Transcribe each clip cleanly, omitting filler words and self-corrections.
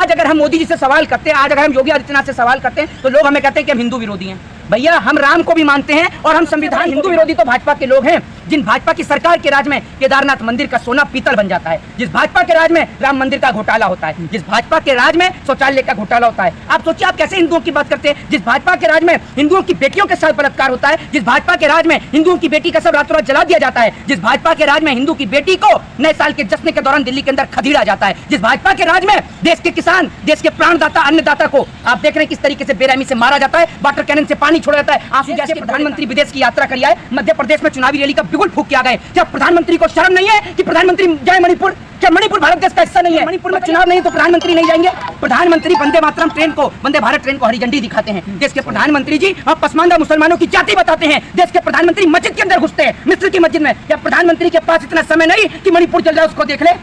आज अगर हम मोदी जी से सवाल करते हैं, आज अगर हम योगी आदित्यनाथ से सवाल करते हैं, तो लोग हमें कहते हैं कि हम हिंदू विरोधी हैं। भैया हम राम को भी मानते हैं और हम संविधान। हिंदू विरोधी तो भाजपा के लोग हैं जिन भाजपा की सरकार के राज में केदारनाथ मंदिर का सोना पीतल बन जाता है, जिस भाजपा के राज में राम मंदिर का घोटाला होता है, जिस भाजपा के राज में शौचालय का घोटाला होता है। आप सोचिए आप कैसे हिंदुओं की बात करते हैं, जिस भाजपा के राज में हिंदुओं की बेटियों के साथ बलात्कार होता है, जिस भाजपा के राज में हिंदुओं की बेटी का सब रातों रात जला दिया जाता है, जिस भाजपा के राज में हिंदू की बेटी को नए साल के जश्न के दौरान दिल्ली के अंदर खदेड़ा जाता है, जिस भाजपा के राज में देश के किसान, देश के प्राणदाता, अन्नदाता को आप देख रहे हैं किस तरीके से बेरहमी से मारा जाता है, वाटर कैनन से पानी छोड़ा जाता है। आंसू गैस के प्रधानमंत्री विदेश की यात्रा कर आए, मध्य प्रदेश में चुनावी रैली का बिगुल फूंक किया गए। क्या प्रधानमंत्री को शर्म नहीं है कि प्रधानमंत्री जाए मणिपुर? क्या मणिपुर भारत देश का हिस्सा नहीं है? मणिपुर में चुनाव नहीं तो प्रधानमंत्री नहीं जाएंगे? प्रधानमंत्री वंदे मातरम ट्रेन को, वंदे भारत ट्रेन को हरी झंडी दिखाते हैं। देश के प्रधानमंत्री जी आप पसमानदा मुसलमानों की जाति बताते हैं। देश के प्रधानमंत्री मस्जिद के अंदर घुसते हैं, मिस्र की मस्जिद में। क्या प्रधानमंत्री के पास इतना समय नहीं कि मणिपुर चल जाए उसको देख ले?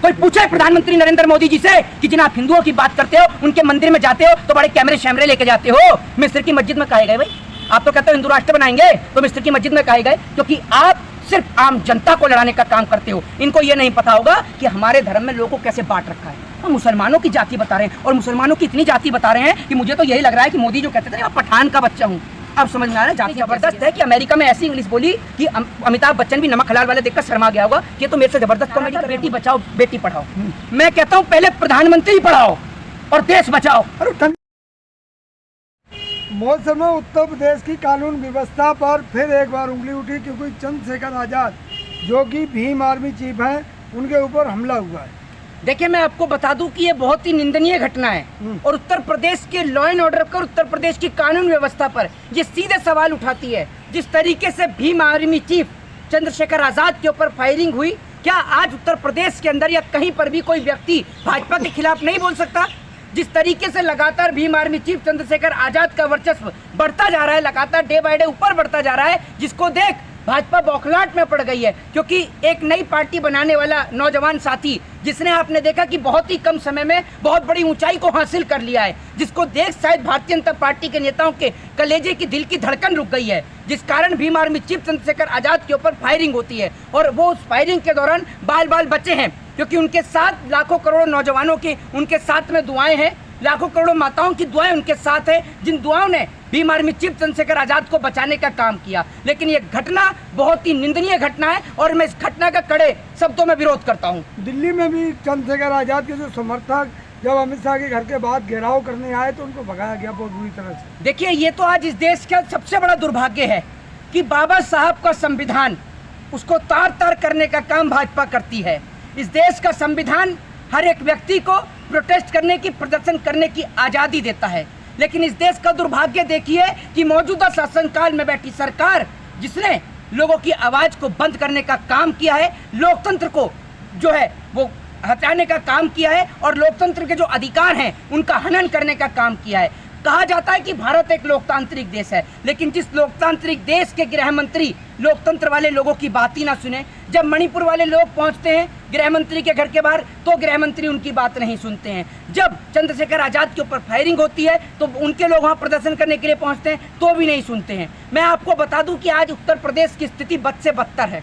कोई पूछे प्रधानमंत्री नरेंद्र मोदी जी से कि जिन आप हिंदुओं की बात करते हो, उनके मंदिर में जाते हो तो बड़े कैमरे शैमरे लेके जाते हो, मिस्र की मस्जिद में काहे गए? भाई आप तो कहते हो हिंदू राष्ट्र बनाएंगे, तो मिस्र की मस्जिद में काहे गए? क्योंकि आप सिर्फ आम जनता को लड़ाने का काम करते हो। इनको ये नहीं पता होगा कि हमारे धर्म में लोगों को कैसे बांट रखा है। हम मुसलमानों की जाति बता रहे हैं और मुसलमानों की इतनी जाति बता रहे हैं कि मुझे तो यही लग रहा है कि मोदी जो कहते थे मैं पठान का बच्चा हूँ, अब समझ में आ रहा है। जाति जबरदस्त है कि अमेरिका में ऐसी इंग्लिश बोली कि अमिताभ बच्चन भी नमक हलाल वाले देखकर शर्मा गया होगा कि तो मेरे से जबरदस्त कॉमेडी कर, बेटी बचाओ बेटी पढ़ाओ। मैं कहता हूँ पहले प्रधानमंत्री पढ़ाओ और देश बचाओ। मौसम में उत्तर प्रदेश की कानून व्यवस्था पर फिर एक बार उंगली उठी क्योंकि चंद्रशेखर आजाद जो कि भीम आर्मी चीफ हैं, उनके ऊपर हमला हुआ है। देखिए मैं आपको बता दूं कि ये बहुत ही निंदनीय घटना है और उत्तर प्रदेश के लॉ एंड ऑर्डर पर, उत्तर प्रदेश की कानून व्यवस्था पर ये सीधे सवाल उठाती है। जिस तरीके से भीम आर्मी चीफ चंद्रशेखर आजाद के ऊपर फायरिंग हुई, क्या आज उत्तर प्रदेश के अंदर या कहीं पर भी कोई व्यक्ति भाजपा के खिलाफ नहीं बोल सकता? जिस तरीके से लगातार भीम आर्मी चीफ चंद्रशेखर आजाद का वर्चस्व बढ़ता जा रहा है, लगातार डे बाय डे ऊपर बढ़ता जा रहा है, जिसको देख भाजपा बौखलाहट में पड़ गई है। क्योंकि एक नई पार्टी बनाने वाला नौजवान साथी जिसने आपने देखा कि बहुत ही कम समय में बहुत बड़ी ऊंचाई को हासिल कर लिया है, जिसको देख शायद भारतीय जनता पार्टी के नेताओं के कलेजे की दिल की धड़कन रुक गई है, जिस कारण भीम आर्मी चीफ चंद्रशेखर आजाद के ऊपर फायरिंग होती है। और वो उस फायरिंग के दौरान बाल बाल बचे हैं, क्योंकि उनके साथ लाखों करोड़ों नौजवानों की उनके साथ में दुआएं हैं, लाखों करोड़ों माताओं की दुआएं उनके साथ है, जिन दुआओं ने भीम आर्मी चीफ चंद्रशेखर आजाद को बचाने का काम किया। लेकिन ये घटना बहुत ही निंदनीय घटना है और मैं इस घटना का कड़े शब्दों में विरोध करता हूँ। दिल्ली में भी चंद्रशेखर आजाद के जो समर्थक जब अमित शाह के घर के बाद घेराव करने आए तो उनको भगाया गया बहुत बुरी तरह से। देखिए ये तो आज इस देश का सबसे बड़ा दुर्भाग्य है कि बाबा साहब का संविधान, उसको तार तार करने का काम भाजपा करती है। इस देश का संविधान हर एक व्यक्ति को प्रोटेस्ट करने की, प्रदर्शन करने की आज़ादी देता है, लेकिन इस देश का दुर्भाग्य देखिए कि मौजूदा शासनकाल में बैठी सरकार जिसने लोगों की आवाज़ को बंद करने का काम किया है, लोकतंत्र को जो है वो हटाने का काम किया है और लोकतंत्र के जो अधिकार हैं उनका हनन करने का काम किया है। कहा जाता है कि भारत एक लोकतांत्रिक देश है, लेकिन जिस लोकतांत्रिक देश के गृह मंत्री लोकतंत्र वाले लोगों की बात ही ना सुने, जब मणिपुर वाले लोग पहुंचते हैं गृह मंत्री के घर के बाहर तो गृह मंत्री उनकी बात नहीं सुनते हैं, जब चंद्रशेखर आजाद के ऊपर फायरिंग होती है तो उनके लोग वहां प्रदर्शन करने के लिए पहुंचते हैं तो भी नहीं सुनते हैं। मैं आपको बता दूं कि आज उत्तर प्रदेश की स्थिति बद से बदतर है।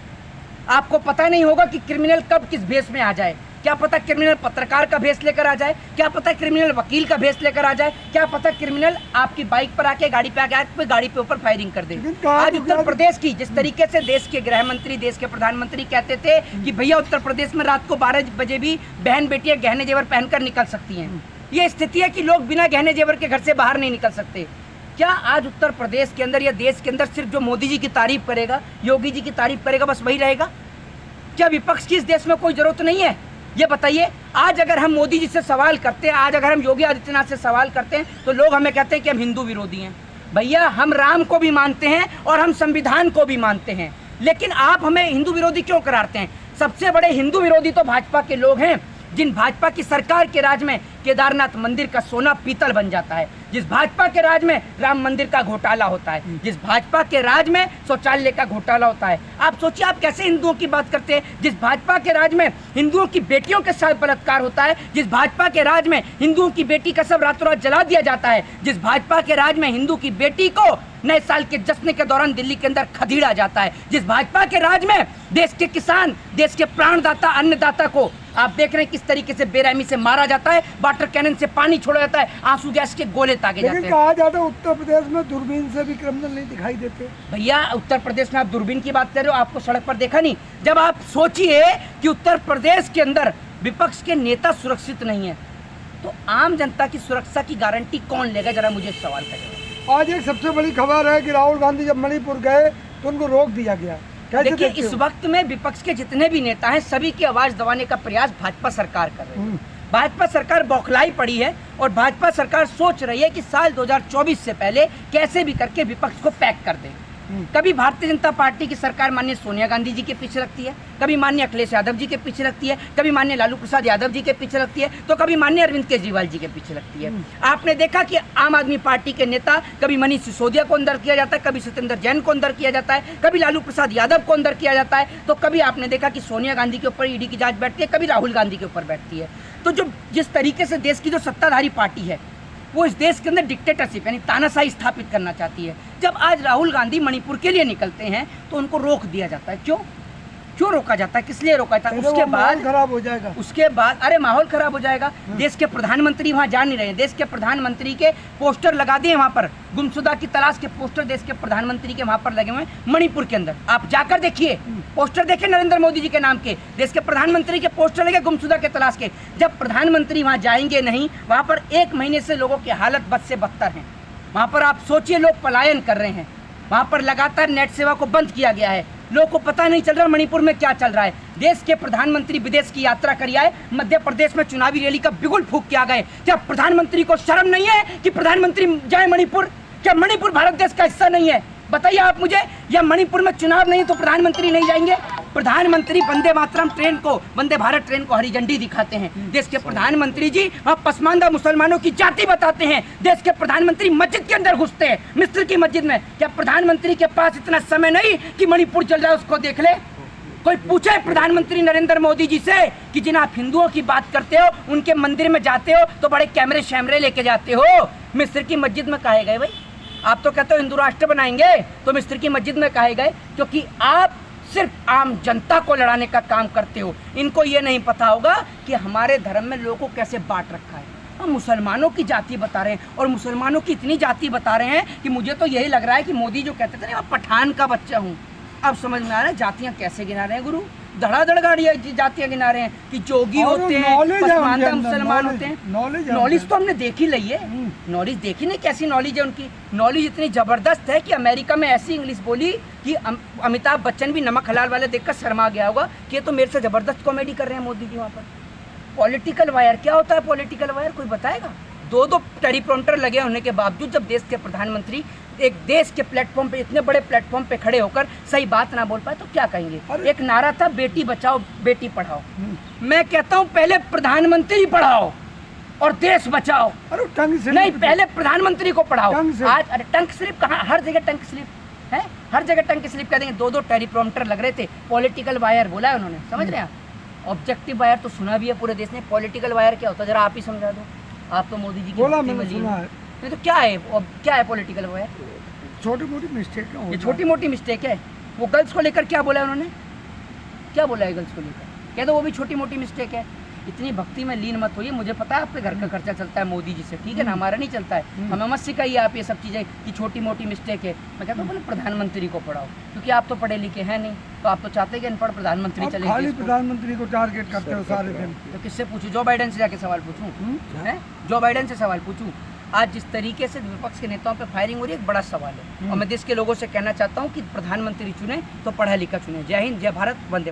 आपको पता नहीं होगा कि क्रिमिनल कब किस भेष में आ जाए। क्या पता क्रिमिनल पत्रकार का भेष लेकर आ जाए, क्या पता क्रिमिनल वकील का भेष लेकर आ जाए, क्या पता क्रिमिनल आपकी बाइक पर आके गाड़ी पे आके गाड़ी पे ऊपर फायरिंग कर दे। आज उत्तर प्रदेश की जिस तरीके से देश के गृह मंत्री, देश के प्रधानमंत्री कहते थे कि भैया उत्तर प्रदेश में रात को 12 बजे भी बहन बेटियां गहने जेवर पहनकर निकल सकती हैं, ये स्थिति है कि लोग बिना गहने जेवर के घर से बाहर नहीं निकल सकते। क्या आज उत्तर प्रदेश के अंदर या देश के अंदर सिर्फ जो मोदी जी की तारीफ करेगा, योगी जी की तारीफ करेगा, बस वही रहेगा? क्या विपक्ष की इस देश में कोई जरूरत नहीं है? ये बताइए। आज अगर हम मोदी जी से सवाल करते हैं, आज अगर हम योगी आदित्यनाथ से सवाल करते हैं, तो लोग हमें कहते हैं कि हम हिंदू विरोधी हैं। भैया हम राम को भी मानते हैं और हम संविधान को भी मानते हैं, लेकिन आप हमें हिंदू विरोधी क्यों करारते हैं? सबसे बड़े हिंदू विरोधी तो भाजपा के लोग हैं, जिन भाजपा की सरकार के राज में केदारनाथ मंदिर का सोना पीतल बन जाता है, जिस भाजपा के राज में राम मंदिर का घोटाला होता है, जिस भाजपा के राज में शौचालय का घोटाला होता है। आप सोचिए आप कैसे हिंदुओं की बात करते हैं, जिस भाजपा के राज में हिंदुओं की बेटियों के साथ बलात्कार होता है, जिस भाजपा के राज में हिंदुओं की बेटी का सब रातों रात जला दिया जाता है, जिस भाजपा के राज में हिंदू की बेटी को नए साल के जश्न के दौरान दिल्ली के अंदर खदेड़ा जाता है, जिस भाजपा के राज में देश के किसान, देश के प्राणदाता, अन्नदाता को आप देख रहे हैं किस तरीके से बेरहमी से मारा जाता है, वाटर कैनन से पानी छोड़ा जाता है, आंसू गैस के गोले ताके जाते हैं। लेकिन कहा जाता है उत्तर प्रदेश में दूरबीन से भी क्रिमिनल नहीं दिखाई देते। भैया उत्तर प्रदेश में आप दूरबीन की बात कर रहे हो, आपको सड़क पर देखा नहीं? जब आप सोचिए कि उत्तर प्रदेश के अंदर विपक्ष के नेता सुरक्षित नहीं है, तो आम जनता की सुरक्षा की गारंटी कौन लेगा? जरा मुझे इस सवाल का जवाब। आज एक सबसे बड़ी खबर है कि राहुल गांधी जब मणिपुर गए तो उनको रोक दिया गया। देखिए इस वक्त में विपक्ष के जितने भी नेता हैं सभी की आवाज दबाने का प्रयास भाजपा सरकार कर रही है। भाजपा सरकार बौखलाई पड़ी है और भाजपा सरकार सोच रही है कि साल 2024 से पहले कैसे भी करके विपक्ष को पैक कर दे। कभी भारतीय जनता पार्टी की सरकार माननीय सोनिया गांधी जी के पीछे रखती है, कभी माननीय अखिलेश यादव जी के पीछे रखती है, कभी माननीय लालू प्रसाद यादव जी के पीछे रखती है, तो कभी माननीय अरविंद केजरीवाल जी के पीछे रखती है। आपने देखा कि आम आदमी पार्टी के नेता कभी मनीष सिसोदिया को अंदर किया जाता है, कभी सत्येंद्र जैन को अंदर किया जाता है, कभी लालू प्रसाद यादव को अंदर किया जाता है, तो कभी आपने देखा कि सोनिया गांधी के ऊपर ईडी की जांच बैठती है, कभी राहुल गांधी के ऊपर बैठती है। तो जो जिस तरीके से देश की जो सत्ताधारी पार्टी है वो इस देश के अंदर डिक्टेटरशिप यानी तानाशाही स्थापित करना चाहती है। जब आज राहुल गांधी मणिपुर के लिए निकलते हैं तो उनको रोक दिया जाता है। क्यों रोका जाता है? किस लिए रोका जाता है? उसके बाद खराब हो जाएगा। उसके बाद अरे माहौल खराब हो जाएगा। देश के प्रधानमंत्री वहां जा नहीं रहे हैं। देश के प्रधानमंत्री के पोस्टर लगा दिए वहां पर, गुमशुदा की तलाश के पोस्टर देश के प्रधानमंत्री के वहां पर लगे हुए हैं मणिपुर के अंदर। आप जाकर देखिए, पोस्टर देखे नरेंद्र मोदी जी के नाम के, देश के प्रधानमंत्री के पोस्टर लगे गुमशुदा के तलाश के। जब प्रधानमंत्री वहां जाएंगे नहीं, वहां पर 1 महीने से लोगों की हालत बद से बदतर है। वहां पर आप सोचिए लोग पलायन कर रहे हैं, वहां पर लगातार नेट सेवा को बंद किया गया है, लोगों को पता नहीं चल रहा मणिपुर में क्या चल रहा है। देश के प्रधानमंत्री विदेश की यात्रा कर आए, मध्य प्रदेश में चुनावी रैली का बिगुल फूंक के आ गए। क्या प्रधानमंत्री को शर्म नहीं है कि प्रधानमंत्री जाए मणिपुर? क्या मणिपुर भारत देश का हिस्सा नहीं है? बताइए आप मुझे, या मणिपुर में चुनाव नहीं तो प्रधानमंत्री नहीं जाएंगे? प्रधानमंत्री वंदे मातरम ट्रेन को, वंदे भारत ट्रेन को हरी झंडी दिखाते हैं। देश के प्रधानमंत्री जी वहाँ पसमानदा मुसलमानों की जाति बताते हैं। देश के प्रधानमंत्री मस्जिद के अंदर घुसते हैं, मिस्र की मस्जिद में। क्या प्रधानमंत्री के पास इतना समय नहीं कि मणिपुर चल रहा है उसको देख ले? कोई पूछे प्रधानमंत्री नरेंद्र मोदी जी से कि जिन आप हिंदुओं की बात करते हो, उनके मंदिर में जाते हो तो बड़े कैमरे शैमरे लेके जाते हो, मिस्र की मस्जिद में काहे गए भाई? आप तो कहते हो हिंदू राष्ट्र बनाएंगे, तो मिस्र की मस्जिद में काहे गए? क्योंकि आप सिर्फ आम जनता को लड़ाने का काम करते हो। इनको ये नहीं पता होगा कि हमारे धर्म में लोगों को कैसे बांट रखा है। हम मुसलमानों की जाति बता रहे हैं और मुसलमानों की इतनी जाति बता रहे हैं कि मुझे तो यही लग रहा है कि मोदी जो कहते थे ना पठान का बच्चा हूँ, अब समझ में आ रहा है जातियाँ कैसे गिना रहे हैं गुरु। धड़ाधड़ गाड़ियाँ जातियाँ गिना रहे हैं कि जोगी होते हैं, पसमानदा मुसलमान होते हैं। नॉलेज तो हमने देख ही ली है, नॉलेज देखी नहीं कैसी नॉलेज है उनकी। नॉलेज इतनी ज़बरदस्त है कि अमेरिका में ऐसी इंग्लिश बोली कि अमिताभ बच्चन भी नमक हलाल वाले देखकर शर्मा गया होगा कि ये तो मेरे से ज़बरदस्त कॉमेडी कर रहे हैं मोदी जी वहाँ पर। पॉलिटिकल वायर क्या होता है? पॉलिटिकल वायर कोई बताएगा? 2 टेलीप्रॉम्प्टर लगे होने के बावजूद जब देश के प्रधानमंत्री एक देश के प्लेटफॉर्म पे, इतने बड़े प्लेटफॉर्म पे खड़े होकर सही बात ना बोल पाए तो क्या कहेंगे? एक नारा था बेटी बचाओ बेटी पढ़ाओ। मैं कहता हूँ पहले प्रधानमंत्री पढ़ाओ और देश बचाओ। अरे टंग स्लिप नहीं, पहले प्रधानमंत्री को पढ़ाओ। आज अरे टंग स्लिप कहाँ? हर जगह टंग स्लिप है, हर जगह टंग स्लिप कह देंगे। 2 टेलीप्रॉम्प्टर लग रहे थे। पॉलिटिकल वायर बोला है उन्होंने, समझ रहे हैं? ऑब्जेक्टिव वायर तो सुना भी है पूरे देश ने। पॉलिटिकल वायर क्या होता है जरा आप ही समझा दो। आप तो मोदी जी की बोला मैंने सुना है। नहीं तो क्या है? क्या है पॉलिटिकल वायर? छोटी मोटी मिस्टेक है। ये छोटी मोटी मिस्टेक है। वो गर्ल्स को लेकर क्या बोला है उन्होंने? क्या बोला है गर्ल्स को लेकर? कह दो वो भी छोटी मोटी मिस्टेक है। इतनी भक्ति में लीन मत होइए। मुझे पता है आपके घर का खर्चा चलता है मोदी जी से, ठीक है ना, हमारा नहीं चलता है। हमें मत सिखाइए आप ये सब चीज़ें कि छोटी मोटी मिस्टेक है। मैं कहता हूँ बोले प्रधानमंत्री को पढ़ाओ, क्योंकि आप तो पढ़े लिखे हैं नहीं, तो आप तो चाहते हैं कि अनपढ़ प्रधानमंत्री चले। खाली प्रधानमंत्री को टारगेट करते हो सारे दिन। तो किससे पूछूं? जो बाइडेन से जाके सवाल पूछूं? जो बाइडेन से सवाल पूछूं? आज जिस तरीके से विपक्ष के नेताओं पे फायरिंग हो रही है, एक बड़ा सवाल है। और मैं देश के लोगों से कहना चाहता हूँ कि प्रधानमंत्री चुने तो पढ़ा लिखा चुने। जय हिंद, जय भारत, वंदे।